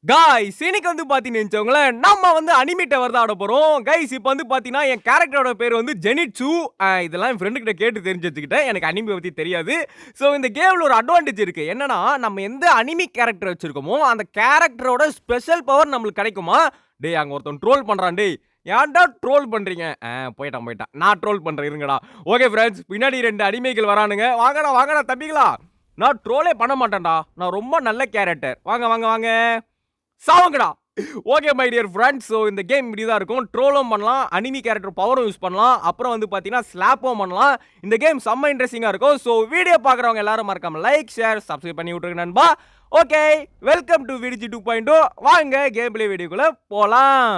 Guys இன்னைக்கு வந்து பாத்தீங்கன்னு வச்சுக்கோங்களேன், நம்ம வந்து அனிமி டவர் தான் ஆட போறோம். கைஸ் இப்போ வந்து பாத்தீங்கன்னா என் கேரக்டரோட பேர் வந்து ஜெனிட்சு. இதெல்லாம் என் ஃப்ரெண்டு கிட்ட கேட்டு தெரிஞ்சு வச்சுக்கிட்டேன். எனக்கு அனிமி பத்தி தெரியாது. ஸோ இந்த கேம்ல ஒரு அட்வான்டேஜ் இருக்கு. என்னன்னா நம்ம எந்த அனிமி கேரக்டர் வச்சிருக்கோமோ அந்த கேரக்டரோட ஸ்பெஷல் பவர் நம்மளுக்கு கிடைக்குமா? டேய் அங்க ஒருத்தன் ட்ரோல் பண்றான் டேய். ஏன்டா ட்ரோல் பண்றீங்க? போயிட்டான். நான் ட்ரோல் பண்றேன் இருங்கடா. ஓகே ஃப்ரெண்ட்ஸ், பின்னாடி 2 அடிமைகள் வரானுங்க. வாங்கடா தம்பிகளா. நான் ட்ரோலே பண்ண மாட்டேன்டா. நான் ரொம்ப நல்ல கேரக்டர். வாங்க. சாவுங்கடா. Okay my dear friends, so இந்த கேம் இப்படி தான் இருக்கும். ட்ரோலும் பண்ணலாம், அனிமி கேரக்டர் பவரும் யூஸ் பண்ணலாம், அப்புறம் வந்து பார்த்தீங்கன்னா ஸ்லாப்பும் பண்ணலாம். இந்த கேம் செம்ம இன்ட்ரெஸ்டிங்காக இருக்கும். ஸோ வீடியோ பார்க்குறவங்க எல்லாரும் மறக்காம லைக் ஷேர் சப்ஸ்கிரைப் பண்ணி விட்டுருங்க நண்பா. Okay, welcome to VDG 2.0. வாங்க கேம் பிளே வீடியோக்குள்ள போகலாம்.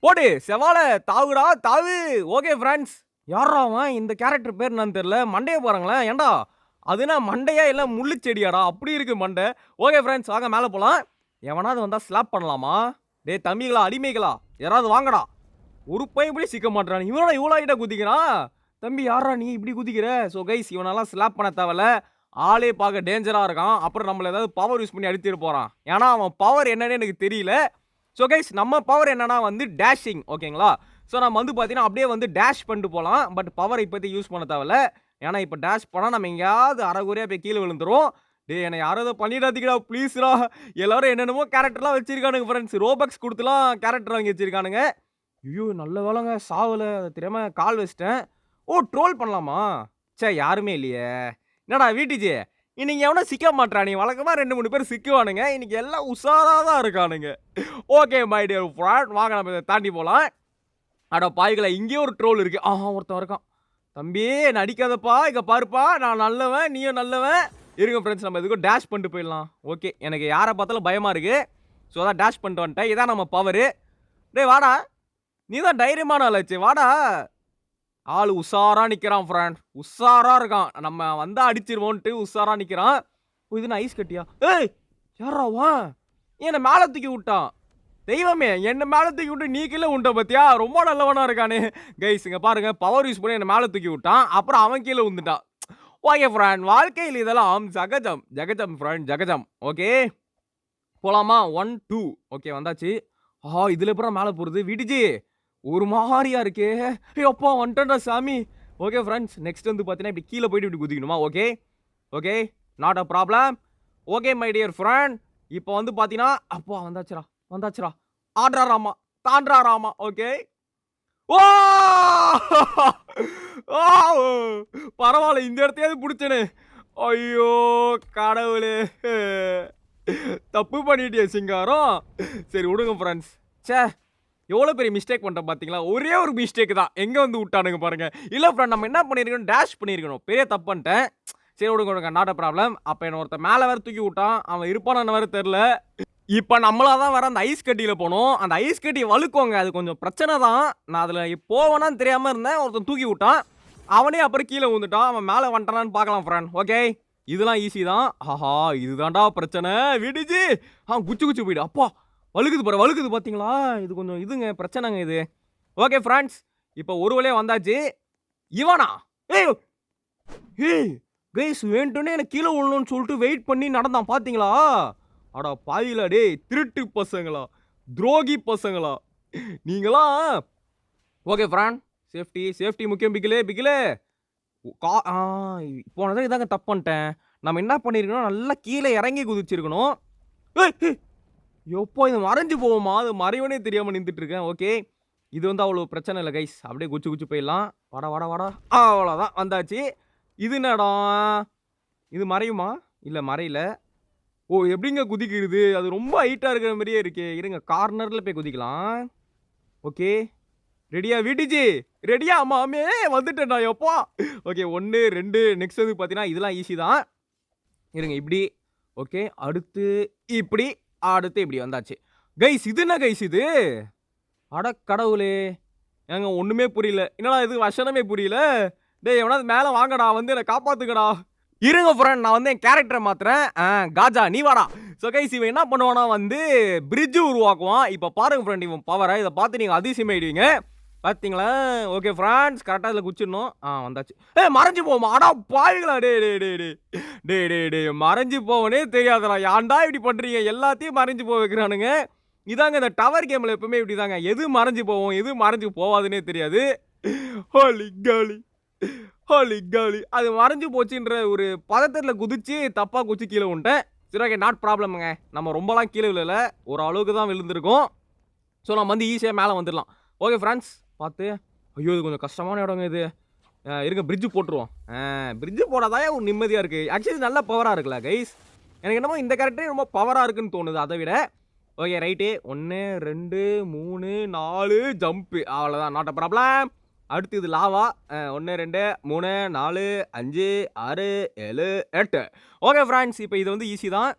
போடு செவால தாவுடா தாவு. ஓகே ஃப்ரெண்ட்ஸ், யாரா அவன்? இந்த கேரக்டர் பேர் என்னன்னு தெரியல. மண்டையை பாருங்களேன். ஏன்டா அதுனா மண்டையா இல்லை முள்ளு செடியாடா? அப்படி இருக்கு மண்டை. ஓகே ஃப்ரெண்ட்ஸ், வாங்க மேலே போகலாம். எவனாவது வந்தால் ஸ்லாப் பண்ணலாமா? டே தம்பிகளா அடிமைகளா யாராவது வாங்கடா. ஒரு பையன் இப்படி சிக்க மாட்டான். இவ்வளோ ஆகிட்ட குதிக்கிறான். தம்பி யாரா நீ இப்படி குதிக்கிற? ஸோ கைஸ், இவனெல்லாம் ஸ்லாப் பண்ண தேவையில்ல. ஆளே பார்க்க டேஞ்சராக இருக்கான். அப்புறம் நம்மள ஏதாவது பவர் யூஸ் பண்ணி அடித்துட்டு போகிறான். ஏன்னா அவன் பவர் என்னன்னு எனக்கு தெரியல. ஸோ கைஸ், நம்ம பவர் என்னன்னா வந்து டேஷிங். ஓகேங்களா? ஸோ நம்ம வந்து பார்த்தீங்கன்னா அப்படியே வந்து டேஷ் பண்ணிட்டு போகலாம். பட் பவர் இப்போதைக்கு யூஸ் பண்ண தேவையில்ல. ஏன்னா இப்போ டேஷ் பண்ணால் நம்ம எங்கேயாவது அரைகுறையாக போய் கீழே விழுந்துரும். டே என்னை யாராவது பண்ணிடாதீங்கடா ப்ளீஸ்ரா. எல்லாரும் என்னென்னமோ கேரக்டர்லாம் வச்சிருக்கானுங்க ஃப்ரெண்ட்ஸ். ரோபக்ஸ் கொடுத்துலாம் கேரக்டர் வாங்கி வச்சிருக்கானுங்க. ஐயோ நல்ல வேலைங்க சாவில் தெரியாம கால் வச்சிட்டேன். ஓ ட்ரோல் பண்ணலாமா? சே யாருமே இல்லையே. என்னடா வீட்டுச்சு இன்னைக்கு எவனோ சிக்க மாட்டானே. வழக்கமாக 2-3 பேர் சிக்குவானுங்க. இன்னைக்கு எல்லாம் உஷாராக தான் இருக்கானுங்க. ஓகே மை டியர் ஃப்ரெண்ட், வாங்க நம்ம இதை தாண்டி போகலாம். அட பாய்களை, இங்கேயும் ஒரு ட்ரோல் இருக்கு. ஒருத்தன் இருக்கான். தம்பி நடிக்காதப்பா, இங்கே பாருப்பா, நான் நல்லவன் நீயும் நல்லவன். இருங்க ஃப்ரெண்ட்ஸ், நம்ம இதுக்கும் டேஷ் பண்ணிட்டு போயிடலாம். ஓகே, எனக்கு யாரை பார்த்தாலும் பயமாக இருக்கு. ஸோ அதான் டேஷ் பண்ணிட்டு வந்துட்டேன். இதான் நம்ம பவரு. டே வாடா, நீ தான் தைரியமான ஆளாச்சு, வாடா. ஆள் உஷாரா நிற்கிறான் ஃப்ரெண்ட், உஷாரா இருக்கான். நம்ம வந்தா அடிச்சிருவோன்ட்டு உஷாரா நிற்கிறான். இது நான் ஐஸ் கட்டியா? ஏய் யாராவா என்னை மேலே தூக்கி விட்டான்? தெய்வமே, என்ன மேலே தூக்கி விட்டு நீ கீழே உண்ட பத்தியா? ரொம்ப நல்லவனா இருக்கானே. கைஸ் இங்க பாருங்க, பவர் யூஸ் பண்ணி என்ன மேலே தூக்கி விட்டான். அப்புறம் அவன் கீழே உந்துட்டான். ஓகே ஃப்ரெண்ட், வாழ்க்கையில் இதெல்லாம் ஜகஜம் ஃப்ரெண்ட், ஜகஜம். ஓகே போலாமா? 1 2. ஓகே வந்தாச்சு. இதுல அப்புறம் மேலே போகிறது வீட்டுச்சு ஒரு மாதிரியா இருக்கே. அப்பா வந்துட்டா சாமி. ஓகே ஃப்ரெண்ட்ஸ், நெக்ஸ்ட் வந்து பார்த்தீங்கன்னா இப்படி கீழே போயிட்டு இப்படி குதிக்கணுமா? Okay not a problem. Okay my dear friend, இப்போ வந்து பார்த்தீங்கன்னா அப்பா வந்தாச்சுரா. ஆட்ரா ராமா தாண்ட்ரா ராமா. ஓகே ஓ பரவாயில்ல, இந்த இடத்தையாவது பிடிச்சனே. ஐயோ கடவுளே, தப்பு பண்ணிட்டே சிங்காரம். சரி விடுங்க ஃப்ரெண்ட்ஸ். சே எவ்வளோ பெரிய மிஸ்டேக் பண்ணிட்டோம் பார்த்தீங்களா? ஒரே ஒரு மிஸ்டேக் தான், எங்கே வந்து விட்டானுங்க பாருங்க. இல்லை ஃப்ரெண்ட், நம்ம என்ன பண்ணியிருக்கணும், டேஷ் பண்ணியிருக்கணும். பெரிய தப்பு பண்ணிட்டேன். சரி விடுங்க நாட் அ ப்ராப்ளம். அப்போ என்ன ஒருத்தன் மேலே வேறு தூக்கி விட்டான். அவன் இருப்பானு வேறு தெரில. இப்போ நம்மளா தான் வேறு அந்த ஐஸ் கட்டியில் போனோம். அந்த ஐஸ் கட்டி வழுக்கோங்க, அது கொஞ்சம் பிரச்சனை தான். நான் அதில் போவேனான்னு தெரியாமல் இருந்தேன். ஒருத்தன் தூக்கி விட்டான். அவனே அப்புறம் கீழே விழுந்துட்டான். அவன் மேலே வந்துட்டானான்னு பார்க்கலாம் ஃப்ரெண்ட். ஓகே இதெல்லாம் ஈஸி தான். இதுதான்டா பிரச்சனை. விடுச்சு குச்சி போயிடு. அப்பா வழுக்குது பார்த்தீங்களா? இது கொஞ்சம் இதுங்க பிரச்சனைங்க இது. ஓகே ஃப்ரெண்ட்ஸ், இப்போ ஒரு வழியாக வந்தாச்சு. இவனா ஏய் கைஸ், வேண்டுனே எனக்கு கீழே விழணும்னு சொல்லிட்டு வெயிட் பண்ணி நடந்தான் பார்த்தீங்களா? அடா பாயிலா டே, திருட்டு பசங்களா, துரோகி பசங்களா நீங்களா? ஓகே ஃப்ரெண்ட், சேஃப்டி முக்கியம். பிகிலே போனதான் இதாங்க தப்பு பண்ணிட்டேன். நம்ம என்ன பண்ணியிருக்கணும், நல்லா கீழே இறங்கி குதிச்சிருக்கணும். எப்போ இது மறைஞ்சு போவோமா? அது மறைவனே தெரியாமல் நின்றுட்டு இருக்கேன். ஓகே இது வந்து அவ்வளோ பிரச்சனை இல்லை கைஸ், அப்படியே குச்சி போயிடலாம். வாடா அவ்வளோதான் வந்தாச்சு. இது என்னடா, இது மறையுமா? இல்லை மறையில. எப்படிங்க குதிக்கிறது? அது ரொம்ப ஹைட்டாக இருக்கிற மாதிரியே இருக்கே. இருங்க கார்னரில் போய் குதிக்கலாம். ஓகே ரெடியா வீட்டுச்சு? ரெடியா மாமே? வந்துட்டேன்டா எப்போ. ஓகே 1 2. நெக்ஸ்ட் வந்து பார்த்தீங்கன்னா இதெல்லாம் ஈஸி தான். இருங்க இப்படி. ஓகே அடுத்து இப்படி, அடுத்து இப்படி வந்தாச்சு. கைஸ் இது என்ன கைஸ் இது? அட கடவுளே, ஏங்க ஒன்றுமே புரியல. என்னடா இது வசனமே புரியல. டேய் எவனாவது மேலே வாங்கடா, வந்து என்னை காப்பாற்றுங்கடா. இருங்க ஃப்ரெண்ட், நான் வந்து என் கேரக்டரை மாத்துறேன். காஜா நீ வாடா. ஸோ கைஸ் இவன் என்ன பண்ணுவானா வந்து பிரிட்ஜ் உருவாக்குவான். இப்போ பாருங்க ஃப்ரெண்ட் இவன் பவரை. இதை பார்த்து நீங்கள் அதிசயமாயிடுவீங்க. பார்த்தீங்களா? ஓகே ஃப்ரெண்ட்ஸ் கரெக்டாக இதில் குச்சிடணும். வந்தாச்சு. மறைஞ்சு போமா. அடா பாவிங்களா டே டே டே டே டே டே டே மறைஞ்சு போவனே தெரியாதடா. ஏன்டா இப்படி பண்ணுறீங்க? எல்லாத்தையும் மறைஞ்சு போக வைக்கிறானுங்க. இதாங்க இந்த டவர் கேமில் எப்பவுமே இப்படி தாங்க. எது மறைஞ்சு போவோம் எது மறைஞ்சு போவாதுன்னே தெரியாது. ஹோலி காலி ஹோலி காலி அது மறைஞ்சு போச்சுன்ற ஒரு பதத்தில் குதிச்சு தப்பாக குச்சி கீழே விட்டேன். சரி ஓகே நாட் ப்ராப்ளமுங்க. நம்ம ரொம்பலாம் கீழே விழல, ஒரு அளவுக்கு தான் விழுந்திருக்கோம். ஸோ நம்ம வந்து ஈஸியாக மேலே வந்துடலாம். ஓகே ஃப்ரெண்ட்ஸ் பார்த்து. ஐயோ இது கொஞ்சம் கஷ்டமான இடங்க இது. இருங்க பிரிட்ஜு போட்டுருவோம். பிரிட்ஜு போடாதான் ஒரு நிம்மதியாக இருக்குது. ஆக்சுவலி நல்ல பவராக இருக்குல்ல கைஸ். எனக்கு என்னமோ இந்த கேரக்டரே ரொம்ப பவராக இருக்குன்னு தோணுது அதை விட. ஓகே ரைட்டு 1 2 3 4 ஜம்ப்பு அவ்வளோதான் நாட் அ ப்ராப்ளம். அடுத்து இது லாவா 1 2 3 4 5 6 7 8. ஓகே ஃப்ரெண்ட்ஸ் இப்போ இது வந்து ஈஸி தான்.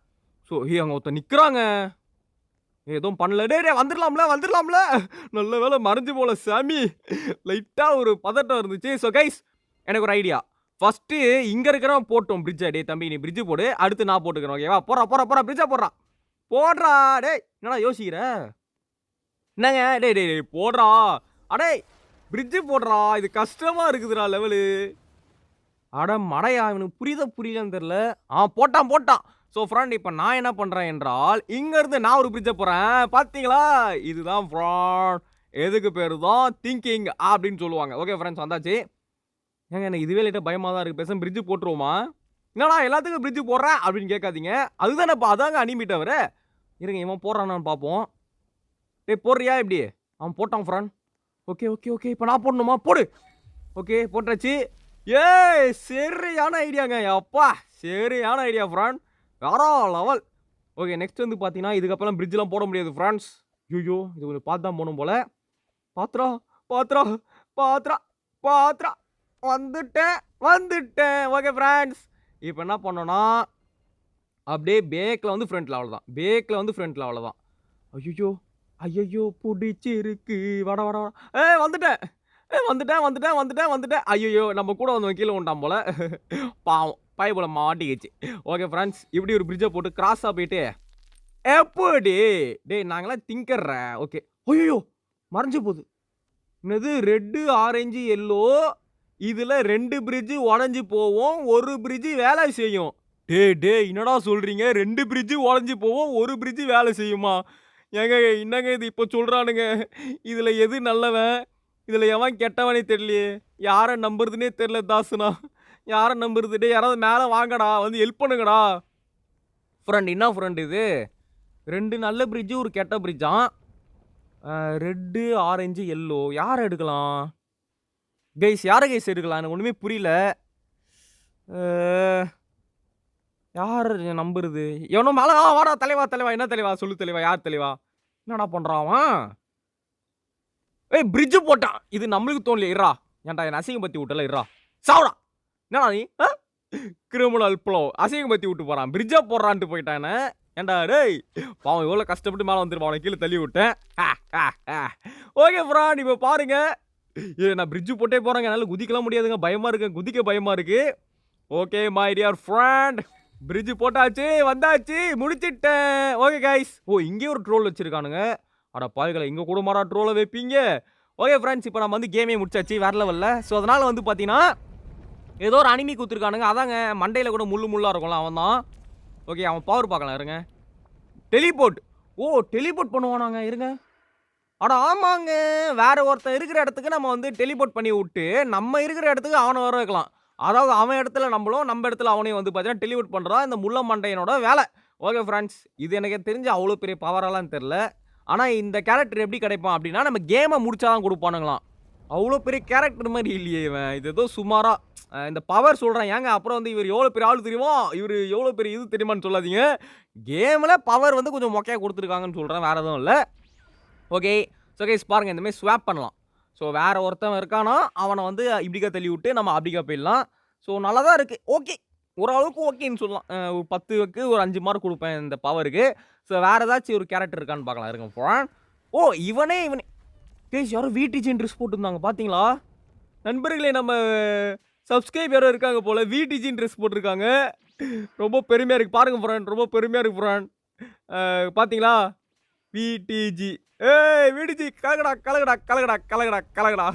ஸோ அங்கே ஒருத்தர் நிற்கிறாங்க. எதுவும் பண்ணல. டே வந்துடலாம்ல. நல்ல வேலை மறைஞ்சு போல சாமி. லைட்டாக ஒரு பதட்டம் இருந்துச்சு. ஸோ கைஸ் எனக்கு ஒரு ஐடியா. ஃபஸ்ட்டு இங்கே இருக்கிறவன் போட்டோம் பிரிட்ஜை. டே தம்பி நீ பிரிட்ஜு போடு, அடுத்து நான் போட்டுக்கிறேன். ஓகேவா? போடுறா பிரிட்ஜை போடுறா. டே என்னடா யோசிக்கிற? என்னங்க டே போடுறா. அடே பிரிட்ஜு போடுறா. இது கஷ்டமாக இருக்குதுடா லெவலு. அட மடையா இவனுக்கு புரியலன்னு தெரில. போட்டான். ஸோ ஃப்ரெண்ட் இப்போ நான் என்ன பண்ணுறேன் என்றால் இங்கேருந்து நான் ஒரு பிரிட்ஜை போகிறேன். பார்த்தீங்களா? இதுதான் ஃப்ரெண்ட். எதுக்கு பேர் தான் திங்கிங் அப்படின்னு சொல்லுவாங்க. ஓகே ஃப்ரெண்ட்ஸ் வந்தாச்சு. ஏங்க எனக்கு இதுவே லைட்டாக பயமாக தான் இருக்குது. பேசாமல் பிரிட்ஜு போட்டுருவோமா? என்னடா எல்லாத்துக்கும் பிரிட்ஜு போடுறேன் அப்படின்னு கேட்காதீங்க. அதுதானேப்பா அதாங்க அனிமிட்ட வர. இருங்க இவன் போடுறான்னு பார்ப்போம். டேய் போடுறியா இப்படி? அவன் போட்டான் ஃப்ரெண்ட். ஓகே இப்போ நான் போடணுமா? போடு. ஓகே போட்டாச்சு. சரியான ஐடியாங்க. அப்பா சரியான ஐடியா ஃப்ரெண்ட். வேற லெவல். ஓகே நெக்ஸ்ட் வந்து பார்த்தீங்கன்னா இதுக்கப்புறம் பிரிட்ஜெலாம் போட முடியாது ஃப்ரெண்ட்ஸ். ஐயோ இது கொஞ்சம் பார்த்து தான் போகணும் போல். பாத்ரா வந்துட்டேன். ஓகே ஃப்ரெண்ட்ஸ் இப்போ என்ன பண்ணோன்னா அப்படியே பேக்கில் வந்து ஃப்ரண்ட்டில் அவ்வளோதான். ஐயோ பிடிச்சிருக்கு. வாடா வந்துட்டேன். ஐயோ நம்ம கூட வந்து கீழே விட்டான் போல. பாவம் பாய் போல மாட்டிக்கிச்சு. ஓகே ஃப்ரெண்ட்ஸ் இப்படி ஒரு பிரிட்ஜை போட்டு கிராஸாக போயிட்டு எப்படி டேய் நாங்களாம் திங்கர்ற. ஓகே ஐயோ மறைஞ்சு போகுது. என்னது ரெட்டு ஆரஞ்சு எல்லோ. இதில் 2 பிரிட்ஜு உடஞ்சி போவோம், ஒரு பிரிட்ஜு வேலை செய்யும். டே என்னடா சொல்கிறீங்க? 2 பிரிட்ஜு உடஞ்சி போவோம், ஒரு பிரிட்ஜு வேலை செய்யுமா? ஏங்க என்னங்க இது இப்போ சொல்கிறானுங்க? இதில் எது நல்லவன் இதில் எவன் கெட்டவனே தெரியலையே. யாரை நம்புறதுனே தெரியல தாசுனா. யாரை நம்புறது? டே யாராவது மேலே வாங்கடா, வந்து ஹெல்ப் பண்ணுங்கடா. ஃப்ரெண்ட் என்ன ஃப்ரெண்ட் இது? 2 நல்ல பிரிட்ஜு ஒரு கெட்ட பிரிட்ஜான். ரெட்டு ஆரஞ்சு எல்லோ யாரை எடுக்கலாம் கைஸ்? யாரை கைஸ் எடுக்கலாம்? எனக்கு ஒன்றுமே புரியல. யார் நம்புறது? எவனோ மேலே வாடா தலைவா. என்ன தலைவா? சொல்லு தலைவா. யார் தலைவா? என்னடா பண்ணுறான் அவன்? பிரிட்ஜு போட்டான். இது நம்மளுக்கு தோணலையே. இறா ஏன்டா என் அசிங்கம் பற்றி விட்டல. இறா சாவுடா. என்னடா நீ கிரிமினல் ப்ளோ அசிங்கம் பற்றி விட்டு போகிறான். பிரிட்ஜா போடுறான்ட்டு போயிட்டானே. ஏன்டா டேய் பாவம் எவ்வளோ கஷ்டப்பட்டு மேலே வந்துருப்பான். அவனை கீழே தள்ளி விட்டேன். ஓகே ஃப்ரெண்ட் இப்போ பாருங்க. நான் பிரிட்ஜு போட்டே போகிறேங்க. என்னால் குதிக்கலாம் முடியாதுங்க. குதிக்க பயமாக இருக்குது. Okay my dear friend bridge போட்டாச்சு, வந்தாச்சு, முடிச்சிட்டேன். Okay guys. இங்கே ஒரு ட்ரோல் வச்சுருக்கானுங்க. அட பாய்களை இங்கே கூட மாடா ட்ரோலை வைப்பீங்க. ஓகே ஃப்ரெண்ட்ஸ் இப்போ நம்ம வந்து கேமே முடிச்சாச்சு வேறு லெவலில். ஸோ அதனால் வந்து பார்த்தீங்கன்னா ஏதோ ஒரு அனிமி கொடுத்துருக்கானுங்க. அதாங்க மண்டையில் கூட முள்ளாக இருக்கும்ல அவன் தான். ஓகே அவன் பவர் பார்க்கலாம் இருங்க. டெலிபோர்ட். டெலிபோர்ட் பண்ணுவானாங்க இருங்க. அட ஆமாங்க. வேறு ஒருத்தன் இருக்கிற இடத்துக்கு நம்ம வந்து டெலிபோர்ட் பண்ணி விட்டு நம்ம இருக்கிற இடத்துக்கு அவனை வர வைக்கலாம். அதாவது அவன் இடத்துல நம்மளும் நம்ம இடத்துல அவனையும் வந்து பார்த்தீங்கன்னா டெலிபோர்ட் பண்ணுறா இந்த முள்ள மண்டையனோட வேலை. ஓகே ஃப்ரெண்ட்ஸ் இது எனக்கு தெரிஞ்சு அவ்வளோ பெரிய பவராலாம் தெரில. ஆனால் இந்த கேரக்டர் எப்படி கிடைப்பான் அப்படின்னா நம்ம கேமை முடிச்சாதான் கொடுப்பானுங்களாம். அவ்வளோ பெரிய கேரக்டர் மாதிரி இல்லையே இவன். இது ஏதோ சுமாராக இந்த பவர் சொல்கிறேன் ஏங்க. அப்புறம் வந்து இவர் எவ்வளோ பெரிய ஆள் தெரியுமா, இவர் எவ்வளோ பெரிய இது தெரியுமான்னு சொல்லாதீங்க. கேமில் பவர் வந்து கொஞ்சம் மொக்கையாக கொடுத்துருக்காங்கன்னு சொல்கிறேன், வேறு எதுவும் இல்லை. ஓகே ஸோ கைஸ் பாருங்கள் இந்தமாதிரி ஸ்வாப் பண்ணலாம். ஸோ வேறு ஒருத்தன் இருக்கானா அவனை வந்து இப்படிக்கா தள்ளி விட்டு நம்ம அப்படிக்கா போயிடலாம். ஸோ நல்லா தான் இருக்குது. ஓகே ஓரளவுக்கு ஓகேன்னு சொல்லலாம். ஒரு 10க்கு ஒரு 5 மார்க் கொடுப்பேன் இந்த பவருக்கு. ஸோ வேறு ஏதாச்சும் ஒரு கேரக்டர் இருக்கான்னு பார்க்கலாம் இருங்க ஃப்ரெண்ட். இவனே கேஸ் யாரும் VTG ட்ரெஸ் போட்டுருந்தாங்க பார்த்தீங்களா நண்பர்களே? நம்ம சப்ஸ்கிரைப் யாரும் இருக்காங்க போல் VTG ட்ரெஸ் போட்டிருக்காங்க. ரொம்ப பெருமையாக இருக்குது பாருங்கள் ஃப்ரெண்ட். ரொம்ப பெருமையாக இருக்குது ஃப்ரெண்ட். பார்த்தீங்களா? பிடிஜி. ஏய் விடிஜி கலகடா, கலகடா, கலகடா, கலகடா, கலகடா.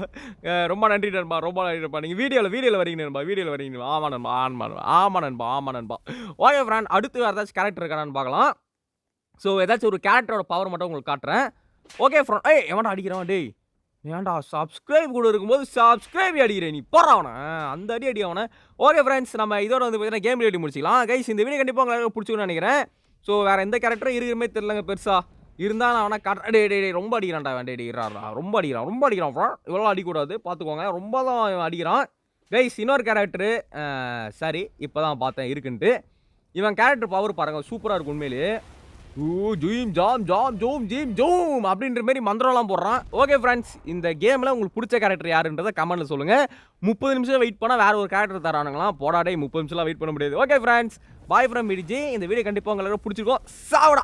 ரொம்ப நன்றி நண்பா. ரொம்ப நன்றி நண்பா. நீங்க வீடியோல வரீங்க நண்பா. வீடியோல வரீங்க. ஆமா நண்பா. ஆமா நண்பா. ஆமா நண்பா. ஆமா நண்பா. Okay friend. அடுத்து வேற ஏதாச்சும் கேரக்டர் இருக்கான்னு பார்க்கலாம். ஸோ ஏதாச்சும் ஒரு கேரக்டரோட பவர் மட்டும் உங்களுக்கு காட்டுறேன். Okay friend. ஏய் எவன்டா அடிக்கிறான் டேய்? ஏன்டா சப்ஸ்கிரைப் கூட இருக்கும்போது சப்ஸ்கிரைப் அடிக்கிற நீ போடா அவன. அந்த அடி அவன. ஓகே ஃபிரெண்ட்ஸ் நம்ம இதோட வந்து பார்த்தீங்கன்னா கேம் ரிவ்யூ முடிச்சுக்கலாம். கைஸ் இந்த வீடியோ கண்டிப்பா உங்களுக்கு பிடிச்சிருக்கும்னு நினைக்கிறேன். ஸோ வேற எந்த கேரக்டரும் இருக்கிறமே தெரியலங்க பெருசா. இருந்தா நான் அவன டேய் டேய் டேய் ரொம்ப அடிக்கிறான்டா அவன். டேய் இருடா ரொம்ப அடிக்கிறான் ஃப்ரெண்ட். இவ்வளோ அடிக்கக்கூடாது பார்த்துக்கோங்க. ரொம்ப தான் அடிக்கிறான். கைஸ் இன்னொரு கேரக்டரு சரி இப்போ தான் பார்த்தேன் இருக்குன்ட்டு. இவன் கேரக்டர் பவர் பாருங்க சூப்பராக இருக்கும் உண்மையிலேயே. ஜூம் ஜாம் ஜாம் ஜூம் ஜீம் ஜூம் அப்படின்ற மாதிரி மந்திரம்லாம் போடுறான். ஓகே ஃப்ரெண்ட்ஸ் இந்த கேமில் உங்களுக்கு பிடிச்ச கேரக்டர் யாருன்றதை கமெண்ட்டில் சொல்லுங்கள். 30 நிமிஷம் வெயிட் பண்ணால் வேறு ஒரு கேரக்டர் தரானுங்களாம். போடாடே 30 நிமிஷம்லாம் வெயிட் பண்ண முடியாது. Okay friends bye from VDG. இந்த வீடியோ கண்டிப்பாக உங்களுக்கு பிடிச்சிருக்கோம். சாவடா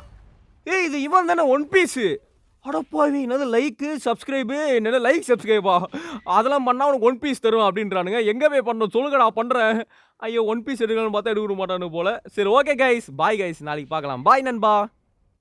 ஏய் இது இவன் தானே ஒன் பீஸு. அடப்பாவி என்னது லைக்கு சப்ஸ்கிரைபு என்னது லைக் சப்ஸ்கிரைபா அதெல்லாம் பண்ணால் உனக்கு ஒன் பீஸ் தரும் அப்படின்றானுங்க. எங்கே போய் பண்ணணும் சொல்லுங்கடா பண்ணுறேன். ஐயோ ஒன் பீஸ் எடுக்கணும்னு பார்த்தா எடுக்க மாட்டானு போல. சரி ஓகே கைஸ் பாய் கைஸ் நாளைக்கு பார்க்கலாம். பாய் நண்பா.